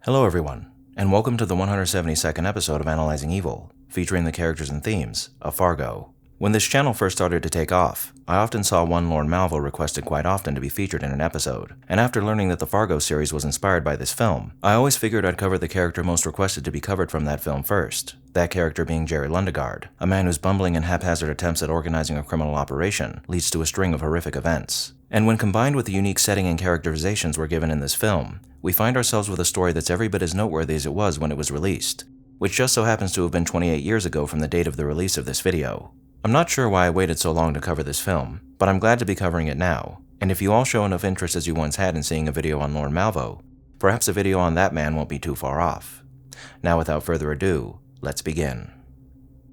Hello everyone, and welcome to the 172nd episode of Analyzing Evil, featuring the characters and themes of Fargo. When this channel first started to take off, I often saw one Lorne Malvo requested quite often to be featured in an episode, and after learning that the Fargo series was inspired by this film, I always figured I'd cover the character most requested to be covered from that film first, that character being Jerry Lundegaard, a man whose bumbling and haphazard attempts at organizing a criminal operation leads to a string of horrific events. And when combined with the unique setting and characterizations we're given in this film, we find ourselves with a story that's every bit as noteworthy as it was when it was released, which just so happens to have been 28 years ago from the date of the release of this video. I'm not sure why I waited so long to cover this film, but I'm glad to be covering it now, and if you all show enough interest as you once had in seeing a video on Lorne Malvo, perhaps a video on that man won't be too far off. Now without further ado, let's begin.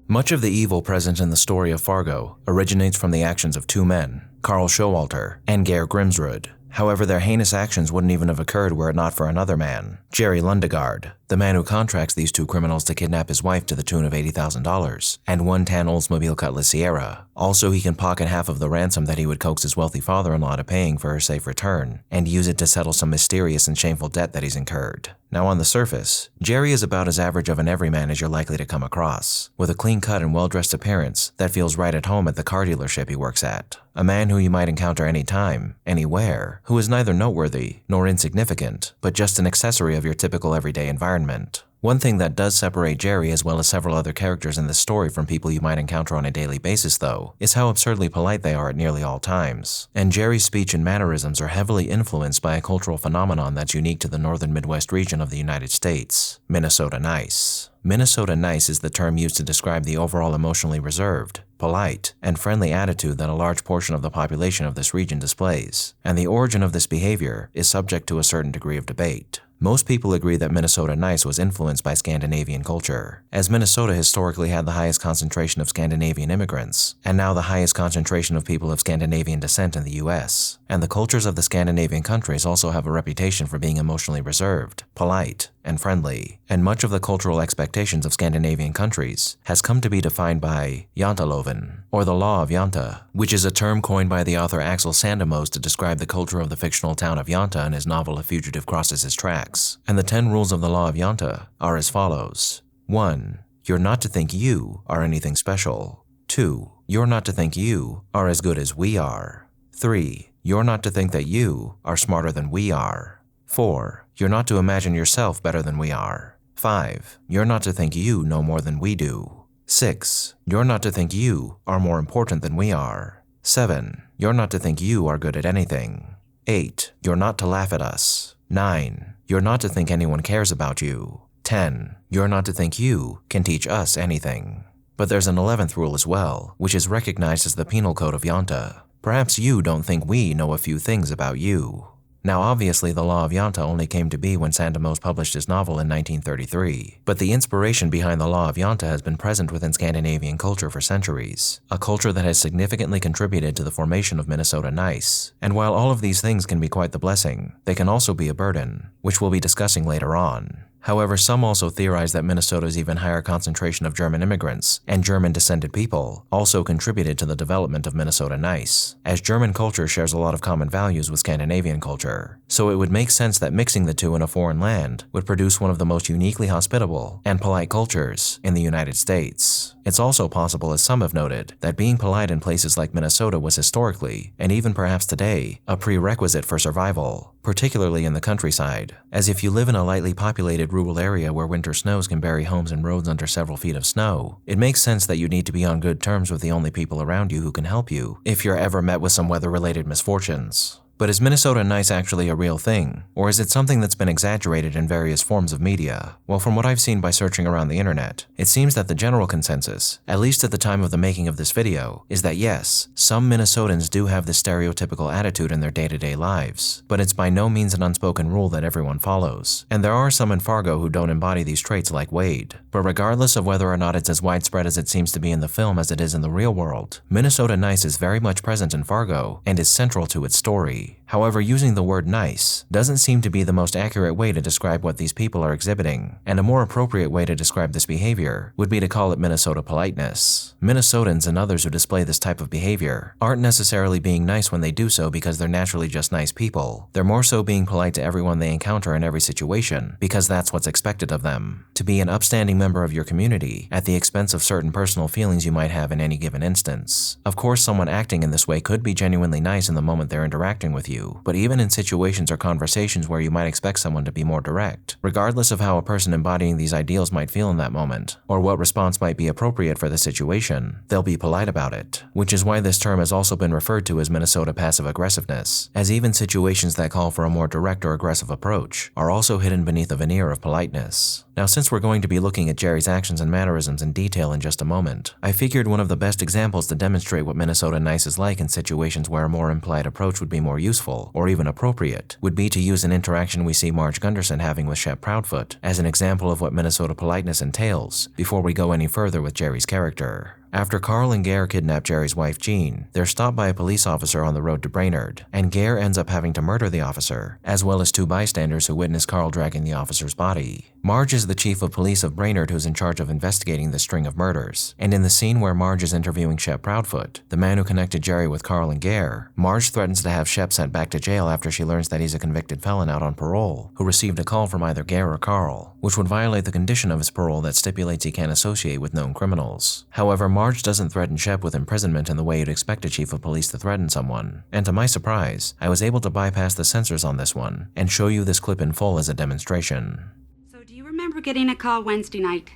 Much of the evil present in the story of Fargo originates from the actions of two men, Carl Showalter and Geir Grimsrud. However, their heinous actions wouldn't even have occurred were it not for another man, Jerry Lundegaard, the man who contracts these two criminals to kidnap his wife to the tune of $80,000, and one tan Oldsmobile Cutlass Sierra. Also, he can pocket half of the ransom that he would coax his wealthy father-in-law to paying for her safe return, and use it to settle some mysterious and shameful debt that he's incurred. Now on the surface, Jerry is about as average of an everyman as you're likely to come across, with a clean-cut and well-dressed appearance that feels right at home at the car dealership he works at. A man who you might encounter anytime, anywhere, who is neither noteworthy nor insignificant, but just an accessory of your typical everyday environment. One thing that does separate Jerry as well as several other characters in this story from people you might encounter on a daily basis though, is how absurdly polite they are at nearly all times. And Jerry's speech and mannerisms are heavily influenced by a cultural phenomenon that's unique to the northern Midwest region of the United States, Minnesota nice. Minnesota nice is the term used to describe the overall emotionally reserved, polite, and friendly attitude that a large portion of the population of this region displays, and the origin of this behavior is subject to a certain degree of debate. Most people agree that Minnesota nice was influenced by Scandinavian culture, as Minnesota historically had the highest concentration of Scandinavian immigrants, and now the highest concentration of people of Scandinavian descent in the US. And the cultures of the Scandinavian countries also have a reputation for being emotionally reserved, polite, and friendly. And much of the cultural expectations of Scandinavian countries has come to be defined by Janteloven, or the Law of Jante, which is a term coined by the author Axel Sandemos to describe the culture of the fictional town of Jante in his novel A Fugitive Crosses His Tracks. And the 10 rules of the Law of Jante are as follows. 1. You're not to think you are anything special. 2. You're not to think you are as good as we are. 3. You're not to think that you are smarter than we are. 4. You're not to imagine yourself better than we are. 5. You're not to think you know more than we do. 6. You're not to think you are more important than we are. 7. You're not to think you are good at anything. 8. You're not to laugh at us. 9. You're not to think anyone cares about you. 10. You're not to think you can teach us anything. But there's an 11th rule as well, which is recognized as the penal code of Jante. Perhaps you don't think we know a few things about you. Now obviously the Law of Jante only came to be when Sandemos published his novel in 1933, but the inspiration behind the Law of Jante has been present within Scandinavian culture for centuries, a culture that has significantly contributed to the formation of Minnesota nice. And while all of these things can be quite the blessing, they can also be a burden, which we'll be discussing later on. However, some also theorize that Minnesota's even higher concentration of German immigrants and German-descended people also contributed to the development of Minnesota nice, as German culture shares a lot of common values with Scandinavian culture. So it would make sense that mixing the two in a foreign land would produce one of the most uniquely hospitable and polite cultures in the United States. It's also possible, as some have noted, that being polite in places like Minnesota was historically, and even perhaps today, a prerequisite for survival, particularly in the countryside, as if you live in a lightly populated rural area where winter snows can bury homes and roads under several feet of snow, it makes sense that you need to be on good terms with the only people around you who can help you if you're ever met with some weather-related misfortunes. But is Minnesota nice actually a real thing, or is it something that's been exaggerated in various forms of media? Well, from what I've seen by searching around the internet, it seems that the general consensus, at least at the time of the making of this video, is that yes, some Minnesotans do have this stereotypical attitude in their day-to-day lives, but it's by no means an unspoken rule that everyone follows. And there are some in Fargo who don't embody these traits like Wade. But regardless of whether or not it's as widespread as it seems to be in the film as it is in the real world, Minnesota nice is very much present in Fargo and is central to its story. However, using the word nice doesn't seem to be the most accurate way to describe what these people are exhibiting, and a more appropriate way to describe this behavior would be to call it Minnesota politeness. Minnesotans and others who display this type of behavior aren't necessarily being nice when they do so because they're naturally just nice people. They're more so being polite to everyone they encounter in every situation because that's what's expected of them. To be an upstanding member of your community at the expense of certain personal feelings you might have in any given instance. Of course, someone acting in this way could be genuinely nice in the moment they're interacting with you, but even in situations or conversations where you might expect someone to be more direct, regardless of how a person embodying these ideals might feel in that moment, or what response might be appropriate for the situation, they'll be polite about it, which is why this term has also been referred to as Minnesota passive aggressiveness, as even situations that call for a more direct or aggressive approach are also hidden beneath a veneer of politeness. Now, since we're going to be looking at Jerry's actions and mannerisms in detail in just a moment, I figured one of the best examples to demonstrate what Minnesota nice is like in situations where a more implied approach would be more useful, or even appropriate, would be to use an interaction we see Marge Gunderson having with Shep Proudfoot as an example of what Minnesota politeness entails before we go any further with Jerry's character. After Carl and Gare kidnap Jerry's wife Jean, they're stopped by a police officer on the road to Brainerd, and Gare ends up having to murder the officer, as well as two bystanders who witness Carl dragging the officer's body. Marge is the chief of police of Brainerd who's in charge of investigating this string of murders, and in the scene where Marge is interviewing Shep Proudfoot, the man who connected Jerry with Carl and Gare, Marge threatens to have Shep sent back to jail after she learns that he's a convicted felon out on parole, who received a call from either Gare or Carl, which would violate the condition of his parole that stipulates he can't associate with known criminals. However, Marge doesn't threaten Shep with imprisonment in the way you'd expect a chief of police to threaten someone, and to my surprise, I was able to bypass the censors on this one and show you this clip in full as a demonstration. So do you remember getting a call Wednesday night?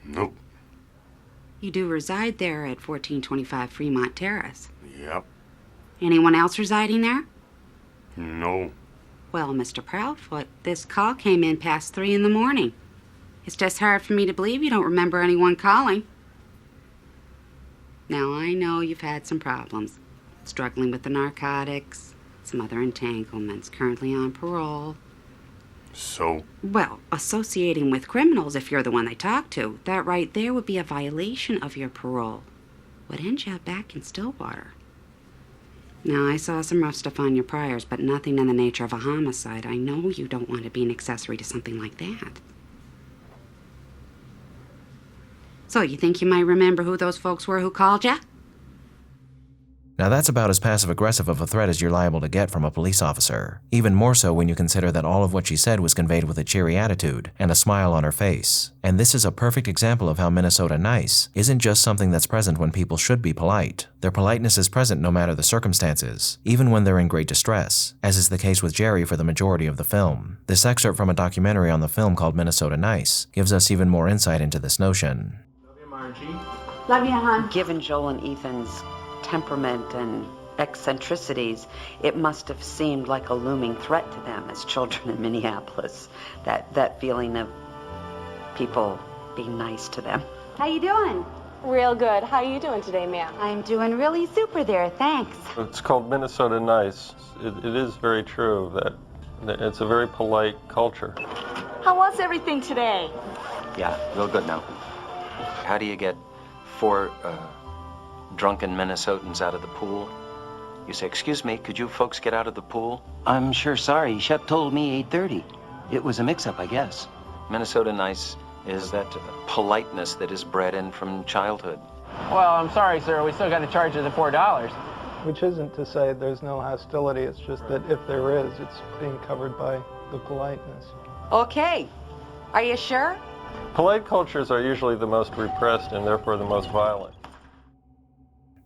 Nope. You do reside there at 1425 Fremont Terrace. Yep. Anyone else residing there? No. Well, Mr. Proudfoot, this call came in past 3 in the morning. It's just hard for me to believe you don't remember anyone calling. Now, I know you've had some problems. Struggling with the narcotics, some other entanglements, currently on parole. So? Well, associating with criminals if you're the one they talk to, that right there would be a violation of your parole. Would end you up back in Stillwater. Now, I saw some rough stuff on your priors, but nothing in the nature of a homicide. I know you don't want to be an accessory to something like that. So, you think you might remember who those folks were who called you? Now that's about as passive-aggressive of a threat as you're liable to get from a police officer, even more so when you consider that all of what she said was conveyed with a cheery attitude and a smile on her face. And this is a perfect example of how Minnesota nice isn't just something that's present when people should be polite. Their politeness is present no matter the circumstances, even when they're in great distress, as is the case with Jerry for the majority of the film. This excerpt from a documentary on the film called Minnesota Nice gives us even more insight into this notion. Love you, Margie. Love you, hon. Given Joel and Ethan's temperament and eccentricities, it must have seemed like a looming threat to them as children in Minneapolis. That feeling of people being nice to them. How you doing? Real good. How are you doing today, ma'am? I'm doing really super there, thanks. It's called Minnesota Nice. It is very true that it's a very polite culture. How was everything today? Yeah, real good now. How do you get 4 drunken Minnesotans out of the pool? You say, excuse me, could you folks get out of the pool? I'm sure sorry. Shep told me 8:30. It was a mix-up, I guess. Minnesota Nice is that politeness that is bred in from childhood. Well, I'm sorry, sir. We still got to charge you the $4. Which isn't to say there's no hostility. It's just that if there is, it's being covered by the politeness. Okay. Are you sure? Polite cultures are usually the most repressed and therefore the most violent.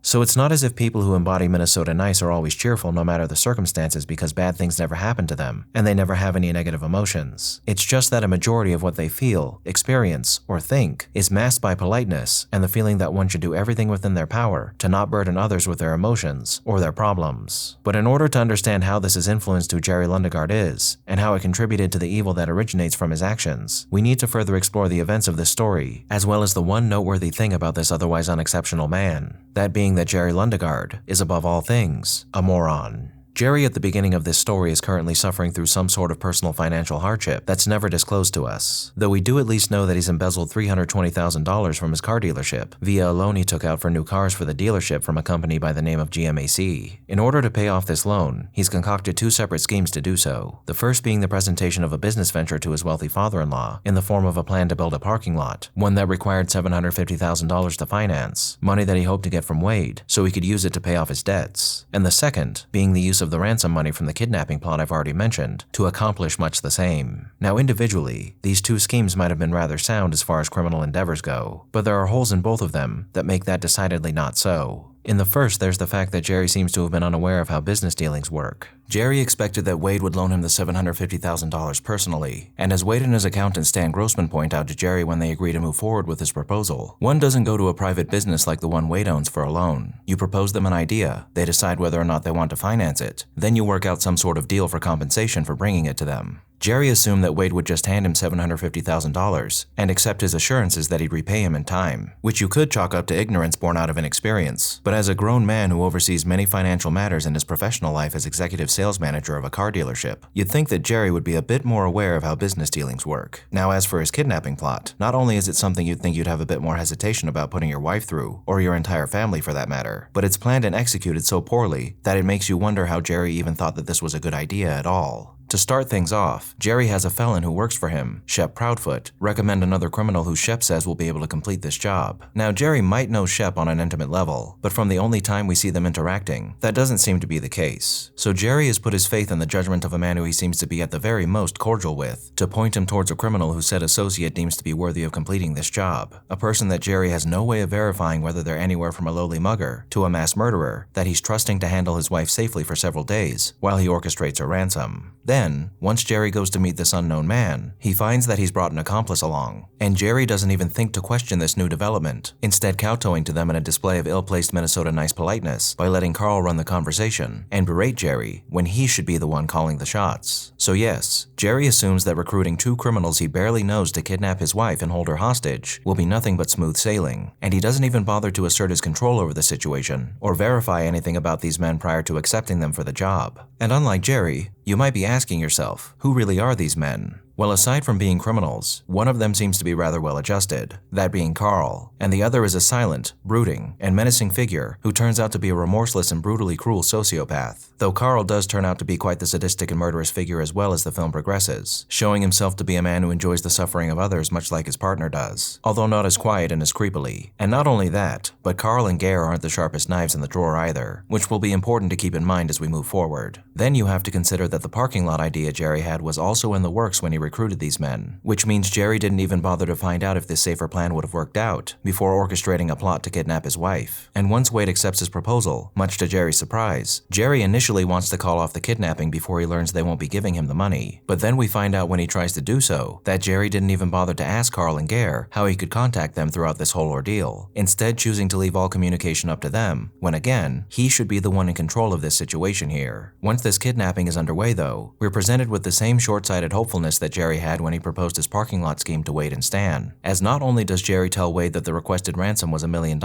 So it's not as if people who embody Minnesota nice are always cheerful no matter the circumstances because bad things never happen to them, and they never have any negative emotions. It's just that a majority of what they feel, experience, or think is masked by politeness and the feeling that one should do everything within their power to not burden others with their emotions or their problems. But in order to understand how this has influenced who Jerry Lundegaard is, and how it contributed to the evil that originates from his actions, we need to further explore the events of this story, as well as the one noteworthy thing about this otherwise unexceptional man, that being that Jerry Lundegaard is above all things a moron. Jerry at the beginning of this story is currently suffering through some sort of personal financial hardship that's never disclosed to us, though we do at least know that he's embezzled $320,000 from his car dealership via a loan he took out for new cars for the dealership from a company by the name of GMAC. In order to pay off this loan, he's concocted two separate schemes to do so, the first being the presentation of a business venture to his wealthy father-in-law in the form of a plan to build a parking lot, one that required $750,000 to finance, money that he hoped to get from Wade so he could use it to pay off his debts, and the second being the use of the ransom money from the kidnapping plot I've already mentioned to accomplish much the same. Now individually, these two schemes might have been rather sound as far as criminal endeavors go, but there are holes in both of them that make that decidedly not so. In the first, there's the fact that Jerry seems to have been unaware of how business dealings work. Jerry expected that Wade would loan him the $750,000 personally, and as Wade and his accountant Stan Grossman point out to Jerry when they agree to move forward with his proposal, one doesn't go to a private business like the one Wade owns for a loan. You propose them an idea, they decide whether or not they want to finance it, then you work out some sort of deal for compensation for bringing it to them. Jerry assumed that Wade would just hand him $750,000 and accept his assurances that he'd repay him in time, which you could chalk up to ignorance born out of inexperience. But as a grown man who oversees many financial matters in his professional life as executive sales manager of a car dealership, you'd think that Jerry would be a bit more aware of how business dealings work. Now, as for his kidnapping plot, not only is it something you'd think you'd have a bit more hesitation about putting your wife through, or your entire family for that matter, but it's planned and executed so poorly that it makes you wonder how Jerry even thought that this was a good idea at all. To start things off, Jerry has a felon who works for him, Shep Proudfoot, recommend another criminal who Shep says will be able to complete this job. Now, Jerry might know Shep on an intimate level, but from the only time we see them interacting, that doesn't seem to be the case. So Jerry has put his faith in the judgment of a man who he seems to be at the very most cordial with, to point him towards a criminal who said associate deems to be worthy of completing this job, a person that Jerry has no way of verifying whether they're anywhere from a lowly mugger to a mass murderer that he's trusting to handle his wife safely for several days while he orchestrates a ransom. Then, once Jerry goes to meet this unknown man, he finds that he's brought an accomplice along, and Jerry doesn't even think to question this new development, instead kowtowing to them in a display of ill-placed Minnesota nice politeness by letting Carl run the conversation and berate Jerry when he should be the one calling the shots. So yes, Jerry assumes that recruiting two criminals he barely knows to kidnap his wife and hold her hostage will be nothing but smooth sailing, and he doesn't even bother to assert his control over the situation or verify anything about these men prior to accepting them for the job. And unlike Jerry, you might be asking yourself, who really are these men? Well, aside from being criminals, one of them seems to be rather well adjusted, that being Carl, and the other is a silent, brooding, and menacing figure who turns out to be a remorseless and brutally cruel sociopath, though Carl does turn out to be quite the sadistic and murderous figure as well as the film progresses, showing himself to be a man who enjoys the suffering of others much like his partner does, although not as quiet and as creepily. And not only that, but Carl and Gare aren't the sharpest knives in the drawer either, which will be important to keep in mind as we move forward. Then you have to consider that the parking lot idea Jerry had was also in the works when he recruited these men, which means Jerry didn't even bother to find out if this safer plan would have worked out before orchestrating a plot to kidnap his wife. And once Wade accepts his proposal, much to Jerry's surprise, Jerry initially wants to call off the kidnapping before he learns they won't be giving him the money. But then we find out when he tries to do so that Jerry didn't even bother to ask Carl and Gare how he could contact them throughout this whole ordeal, instead choosing to leave all communication up to them, when again, he should be the one in control of this situation here. Once this kidnapping is underway though, we're presented with the same short-sighted hopefulness that Jerry had when he proposed his parking lot scheme to Wade and Stan, as not only does Jerry tell Wade that the requested ransom was $1 million,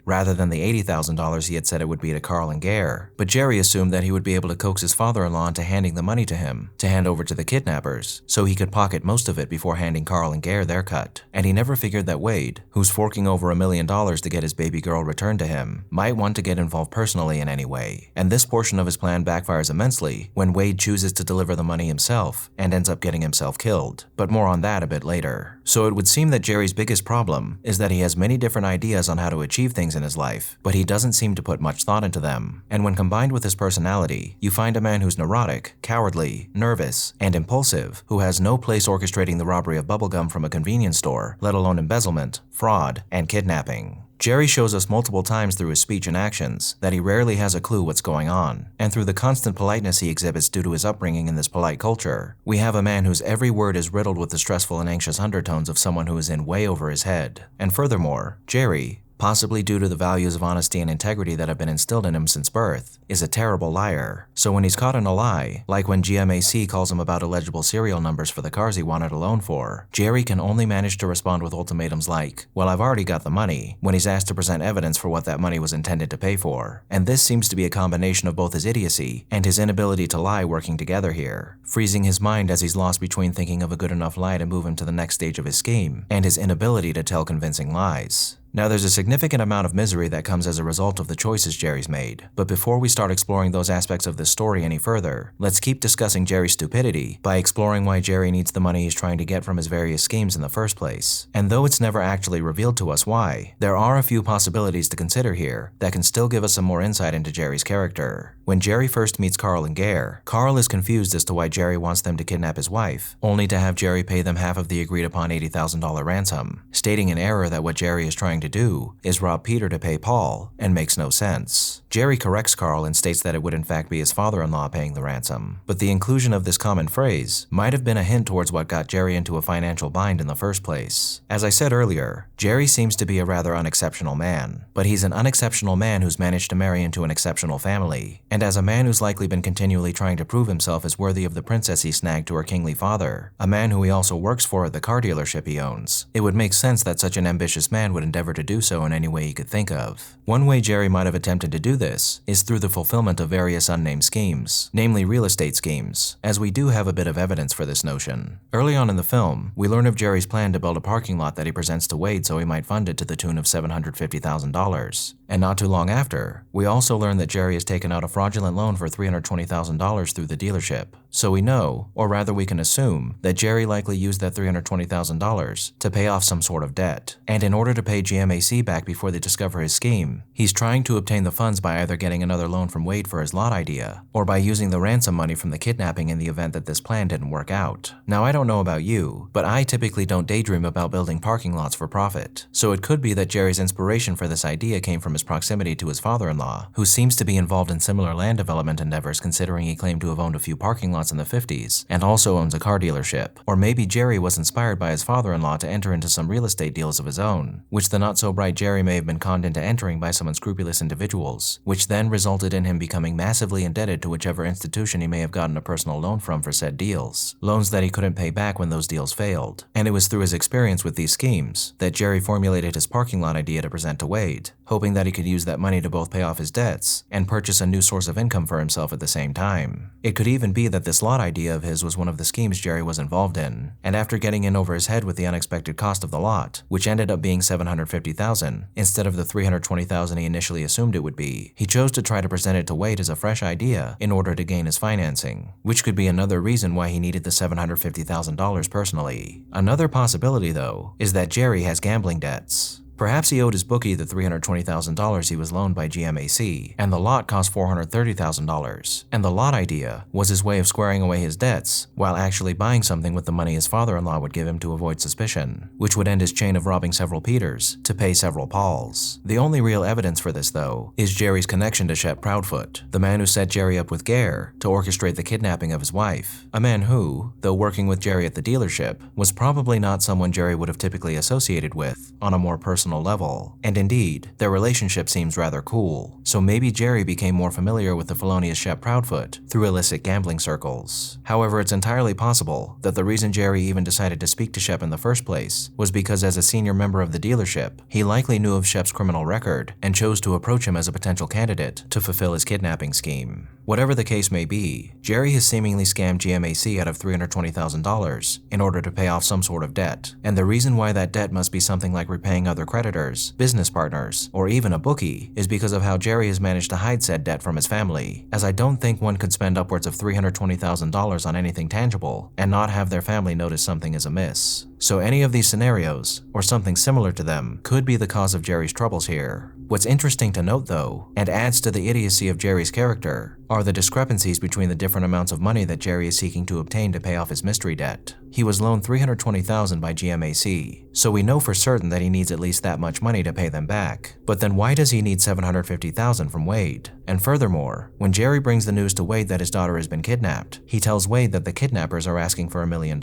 rather than the $80,000 he had said it would be to Carl and Gare, but Jerry assumed that he would be able to coax his father-in-law into handing the money to him, to hand over to the kidnappers, so he could pocket most of it before handing Carl and Gare their cut. And he never figured that Wade, who's forking over $1 million to get his baby girl returned to him, might want to get involved personally in any way. And this portion of his plan backfires immensely when Wade chooses to deliver the money himself and ends up getting himself killed, but more on that a bit later. So it would seem that Jerry's biggest problem is that he has many different ideas on how to achieve things in his life, but he doesn't seem to put much thought into them. And when combined with his personality, you find a man who's neurotic, cowardly, nervous, and impulsive, who has no place orchestrating the robbery of bubblegum from a convenience store, let alone embezzlement, fraud, and kidnapping. Jerry shows us multiple times through his speech and actions that he rarely has a clue what's going on, and through the constant politeness he exhibits due to his upbringing in this polite culture, we have a man whose every word is riddled with the stressful and anxious undertones of someone who is in way over his head. And furthermore, Jerry, possibly due to the values of honesty and integrity that have been instilled in him since birth, is a terrible liar. So when he's caught in a lie, like when GMAC calls him about illegible serial numbers for the cars he wanted a loan for, Jerry can only manage to respond with ultimatums like, "Well, I've already got the money," when he's asked to present evidence for what that money was intended to pay for. And this seems to be a combination of both his idiocy and his inability to lie working together here, freezing his mind as he's lost between thinking of a good enough lie to move him to the next stage of his scheme and his inability to tell convincing lies. Now, there's a significant amount of misery that comes as a result of the choices Jerry's made, but before we start exploring those aspects of this story any further, let's keep discussing Jerry's stupidity by exploring why Jerry needs the money he's trying to get from his various schemes in the first place. And though it's never actually revealed to us why, there are a few possibilities to consider here that can still give us some more insight into Jerry's character. When Jerry first meets Carl and Gare, Carl is confused as to why Jerry wants them to kidnap his wife, only to have Jerry pay them half of the agreed upon $80,000 ransom, stating in error that what Jerry is trying to do is rob Peter to pay Paul, and makes no sense. Jerry corrects Carl and states that it would in fact be his father-in-law paying the ransom, but the inclusion of this common phrase might have been a hint towards what got Jerry into a financial bind in the first place. As I said earlier, Jerry seems to be a rather unexceptional man, but he's an unexceptional man who's managed to marry into an exceptional family, and as a man who's likely been continually trying to prove himself as worthy of the princess he snagged to her kingly father, a man who he also works for at the car dealership he owns, it would make sense that such an ambitious man would endeavor to do so in any way he could think of. One way Jerry might have attempted to do this is through the fulfillment of various unnamed schemes, namely real estate schemes, as we do have a bit of evidence for this notion. Early on in the film, we learn of Jerry's plan to build a parking lot that he presents to Wade so he might fund it to the tune of $750,000. And not too long after, we also learn that Jerry has taken out a fraudulent loan for $320,000 through the dealership. So we know, or rather we can assume, that Jerry likely used that $320,000 to pay off some sort of debt. And in order to pay GMAC back before they discover his scheme, he's trying to obtain the funds by either getting another loan from Wade for his lot idea, or by using the ransom money from the kidnapping in the event that this plan didn't work out. Now, I don't know about you, but I typically don't daydream about building parking lots for profit. So it could be that Jerry's inspiration for this idea came from his proximity to his father-in-law, who seems to be involved in similar land development endeavors considering he claimed to have owned a few parking lots in the 50s, and also owns a car dealership. Or maybe Jerry was inspired by his father-in-law to enter into some real estate deals of his own, which the not-so-bright Jerry may have been conned into entering by some unscrupulous individuals, which then resulted in him becoming massively indebted to whichever institution he may have gotten a personal loan from for said deals, loans that he couldn't pay back when those deals failed. And it was through his experience with these schemes that Jerry formulated his parking lot idea to present to Wade, hoping that he could use that money to both pay off his debts and purchase a new source of income for himself at the same time. It could even be that this lot idea of his was one of the schemes Jerry was involved in, and after getting in over his head with the unexpected cost of the lot, which ended up being $750,000 instead of the $320,000 he initially assumed it would be, he chose to try to present it to Wade as a fresh idea in order to gain his financing, which could be another reason why he needed the $750,000 personally. Another possibility, though, is that Jerry has gambling debts. Perhaps he owed his bookie the $320,000 he was loaned by GMAC, and the lot cost $430,000, and the lot idea was his way of squaring away his debts while actually buying something with the money his father-in-law would give him to avoid suspicion, which would end his chain of robbing several Peters to pay several Pauls. The only real evidence for this, though, is Jerry's connection to Shep Proudfoot, the man who set Jerry up with Gare to orchestrate the kidnapping of his wife, a man who, though working with Jerry at the dealership, was probably not someone Jerry would have typically associated with on a more personal level, and indeed, their relationship seems rather cool, so maybe Jerry became more familiar with the felonious Shep Proudfoot through illicit gambling circles. However, it's entirely possible that the reason Jerry even decided to speak to Shep in the first place was because as a senior member of the dealership, he likely knew of Shep's criminal record and chose to approach him as a potential candidate to fulfill his kidnapping scheme. Whatever the case may be, Jerry has seemingly scammed GMAC out of $320,000 in order to pay off some sort of debt, and the reason why that debt must be something like repaying other creditors, business partners, or even a bookie is because of how Jerry has managed to hide said debt from his family, as I don't think one could spend upwards of $320,000 on anything tangible and not have their family notice something is amiss. So any of these scenarios, or something similar to them, could be the cause of Jerry's troubles here. What's interesting to note though, and adds to the idiocy of Jerry's character, are the discrepancies between the different amounts of money that Jerry is seeking to obtain to pay off his mystery debt. He was loaned $320,000 by GMAC, so we know for certain that he needs at least that much money to pay them back. But then why does he need $750,000 from Wade? And furthermore, when Jerry brings the news to Wade that his daughter has been kidnapped, he tells Wade that the kidnappers are asking for $1 million.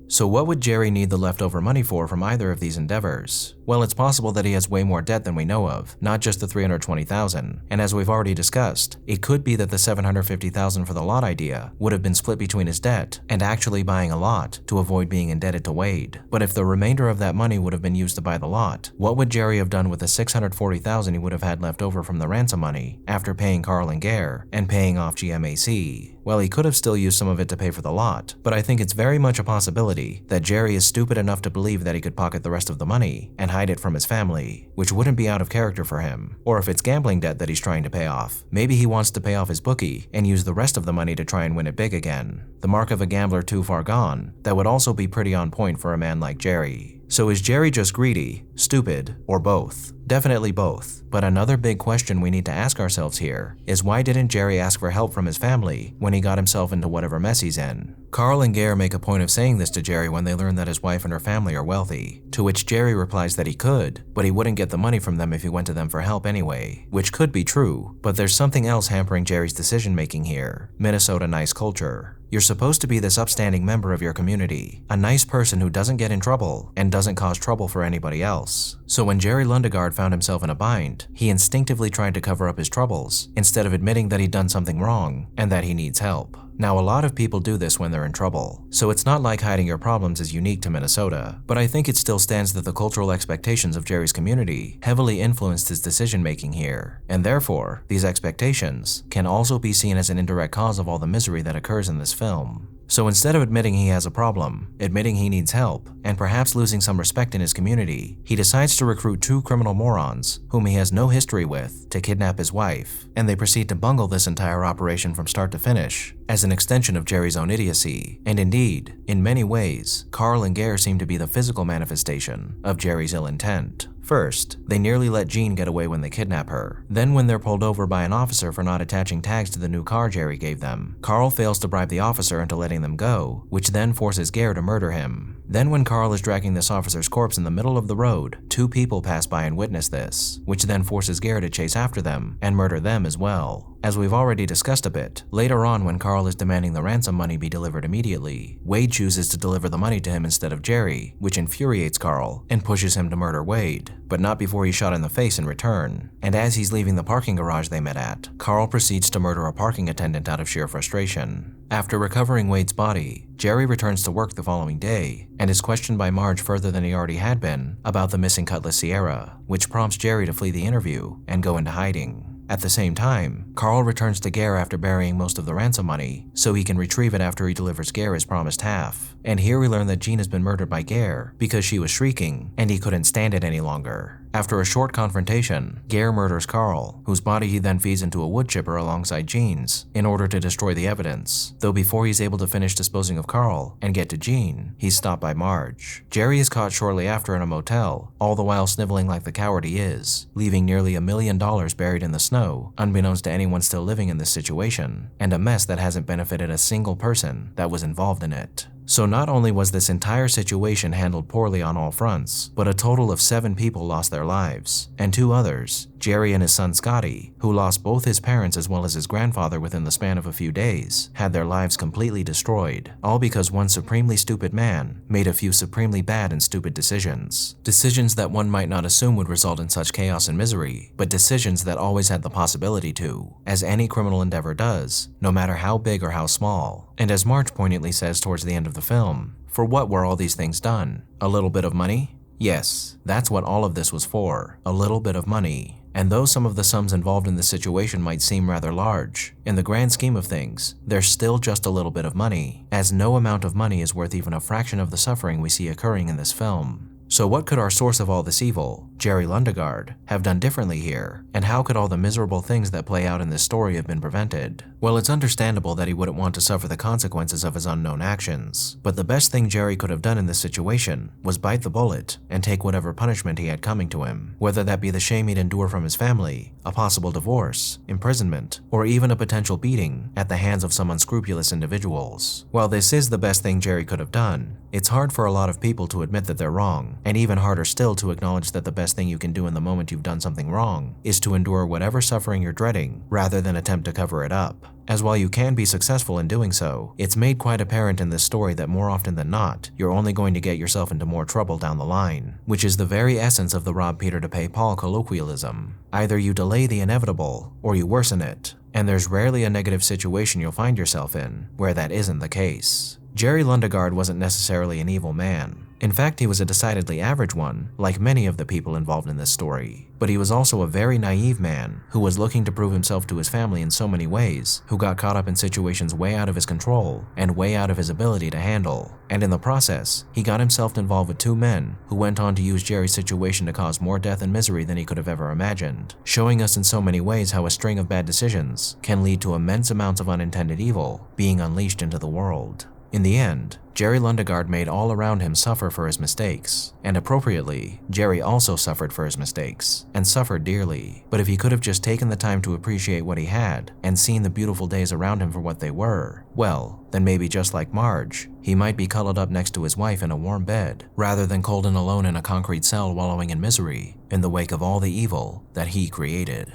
So what would Jerry need the leftover money for from either of these endeavors? Well, it's possible that he has way more debt than we know of, not just the $320,000. And as we've already discussed, it could be that the $750,000 for the lot idea would have been split between his debt and actually buying a lot to avoid being indebted to Wade. But if the remainder of that money would have been used to buy the lot, what would Jerry have done with the $640,000 he would have had left over from the ransom money after paying Carl and Gare and paying off GMAC? Well, he could have still used some of it to pay for the lot, but I think it's very much a possibility that Jerry is stupid enough to believe that he could pocket the rest of the money and hide it from his family, which wouldn't be out of character for him. Or if it's gambling debt that he's trying to pay off, maybe he wants to pay off his bookie and use the rest of the money to try and win it big again. The mark of a gambler too far gone, that would also be pretty on point for a man like Jerry. So is Jerry just greedy, stupid, or both? Definitely both. But another big question we need to ask ourselves here is why didn't Jerry ask for help from his family when he got himself into whatever mess he's in? Carl and Gare make a point of saying this to Jerry when they learn that his wife and her family are wealthy, to which Jerry replies that he could, but he wouldn't get the money from them if he went to them for help anyway, which could be true, but there's something else hampering Jerry's decision-making here: Minnesota nice culture. You're supposed to be this upstanding member of your community, a nice person who doesn't get in trouble and doesn't cause trouble for anybody else. So when Jerry Lundegaard found himself in a bind, he instinctively tried to cover up his troubles instead of admitting that he'd done something wrong and that he needs help. Now, a lot of people do this when they're in trouble, so it's not like hiding your problems is unique to Minnesota, but I think it still stands that the cultural expectations of Jerry's community heavily influenced his decision-making here, and therefore, these expectations can also be seen as an indirect cause of all the misery that occurs in this film. So instead of admitting he has a problem, admitting he needs help, and perhaps losing some respect in his community, he decides to recruit two criminal morons, whom he has no history with, to kidnap his wife, and they proceed to bungle this entire operation from start to finish, as an extension of Jerry's own idiocy. And indeed, in many ways, Carl and Gare seem to be the physical manifestation of Jerry's ill intent. First, they nearly let Jean get away when they kidnap her. Then when they're pulled over by an officer for not attaching tags to the new car Jerry gave them, Carl fails to bribe the officer into letting them go, which then forces Gare to murder him. Then when Carl is dragging this officer's corpse in the middle of the road, two people pass by and witness this, which then forces Gare to chase after them and murder them as well. As we've already discussed a bit, later on when Carl is demanding the ransom money be delivered immediately, Wade chooses to deliver the money to him instead of Jerry, which infuriates Carl and pushes him to murder Wade, but not before he's shot in the face in return. And as he's leaving the parking garage they met at, Carl proceeds to murder a parking attendant out of sheer frustration. After recovering Wade's body, Jerry returns to work the following day and is questioned by Marge further than he already had been about the missing Cutlass Sierra, which prompts Jerry to flee the interview and go into hiding. At the same time, Carl returns to Gare after burying most of the ransom money, so he can retrieve it after he delivers Gare his promised half. And here we learn that Jean has been murdered by Gare because she was shrieking and he couldn't stand it any longer. After a short confrontation, Gare murders Carl, whose body he then feeds into a wood chipper alongside Jean's in order to destroy the evidence, though before he's able to finish disposing of Carl and get to Jean, he's stopped by Marge. Jerry is caught shortly after in a motel, all the while sniveling like the coward he is, leaving nearly $1 million buried in the snow, unbeknownst to anyone still living in this situation, and a mess that hasn't benefited a single person that was involved in it. So not only was this entire situation handled poorly on all fronts, but a total of 7 people lost their lives, and 2 others, Jerry and his son Scotty, who lost both his parents as well as his grandfather within the span of a few days, had their lives completely destroyed, all because one supremely stupid man made a few supremely bad and stupid decisions. Decisions that one might not assume would result in such chaos and misery, but decisions that always had the possibility to, as any criminal endeavor does, no matter how big or how small. And as Marge poignantly says towards the end of the film, for what were all these things done? A little bit of money? Yes, that's what all of this was for, a little bit of money. And though some of the sums involved in this situation might seem rather large, in the grand scheme of things, they're still just a little bit of money, as no amount of money is worth even a fraction of the suffering we see occurring in this film. So what could our source of all this evil, Jerry Lundegaard, have done differently here? And how could all the miserable things that play out in this story have been prevented? Well, it's understandable that he wouldn't want to suffer the consequences of his unknown actions, but the best thing Jerry could have done in this situation was bite the bullet and take whatever punishment he had coming to him, whether that be the shame he'd endure from his family, a possible divorce, imprisonment, or even a potential beating at the hands of some unscrupulous individuals. While this is the best thing Jerry could have done, it's hard for a lot of people to admit that they're wrong, and even harder still to acknowledge that the best thing you can do in the moment you've done something wrong is to endure whatever suffering you're dreading rather than attempt to cover it up. As while you can be successful in doing so, it's made quite apparent in this story that more often than not, you're only going to get yourself into more trouble down the line, which is the very essence of the rob Peter to pay Paul colloquialism. Either you delay the inevitable, or you worsen it, and there's rarely a negative situation you'll find yourself in where that isn't the case. Jerry Lundegaard wasn't necessarily an evil man. In fact, he was a decidedly average one, like many of the people involved in this story. But he was also a very naive man who was looking to prove himself to his family in so many ways, who got caught up in situations way out of his control and way out of his ability to handle. And in the process, he got himself involved with two men who went on to use Jerry's situation to cause more death and misery than he could have ever imagined, showing us in so many ways how a string of bad decisions can lead to immense amounts of unintended evil being unleashed into the world. In the end, Jerry Lundegaard made all around him suffer for his mistakes, and appropriately, Jerry also suffered for his mistakes, and suffered dearly. But if he could have just taken the time to appreciate what he had, and seen the beautiful days around him for what they were, well, then maybe just like Marge, he might be cuddled up next to his wife in a warm bed, rather than cold and alone in a concrete cell wallowing in misery, in the wake of all the evil that he created.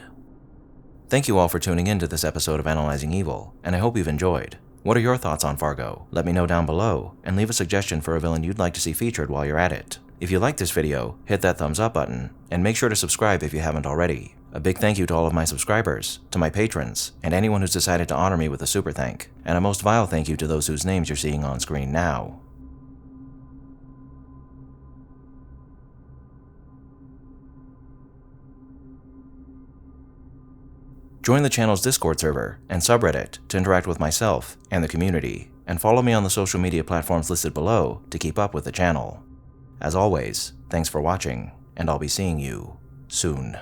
Thank you all for tuning in to this episode of Analyzing Evil, and I hope you've enjoyed. What are your thoughts on Fargo? Let me know down below, and leave a suggestion for a villain you'd like to see featured while you're at it. If you liked this video, hit that thumbs up button, and make sure to subscribe if you haven't already. A big thank you to all of my subscribers, to my patrons, and anyone who's decided to honor me with a super thank, and a most vile thank you to those whose names you're seeing on screen now. Join the channel's Discord server and subreddit to interact with myself and the community, and follow me on the social media platforms listed below to keep up with the channel. As always, thanks for watching, and I'll be seeing you soon.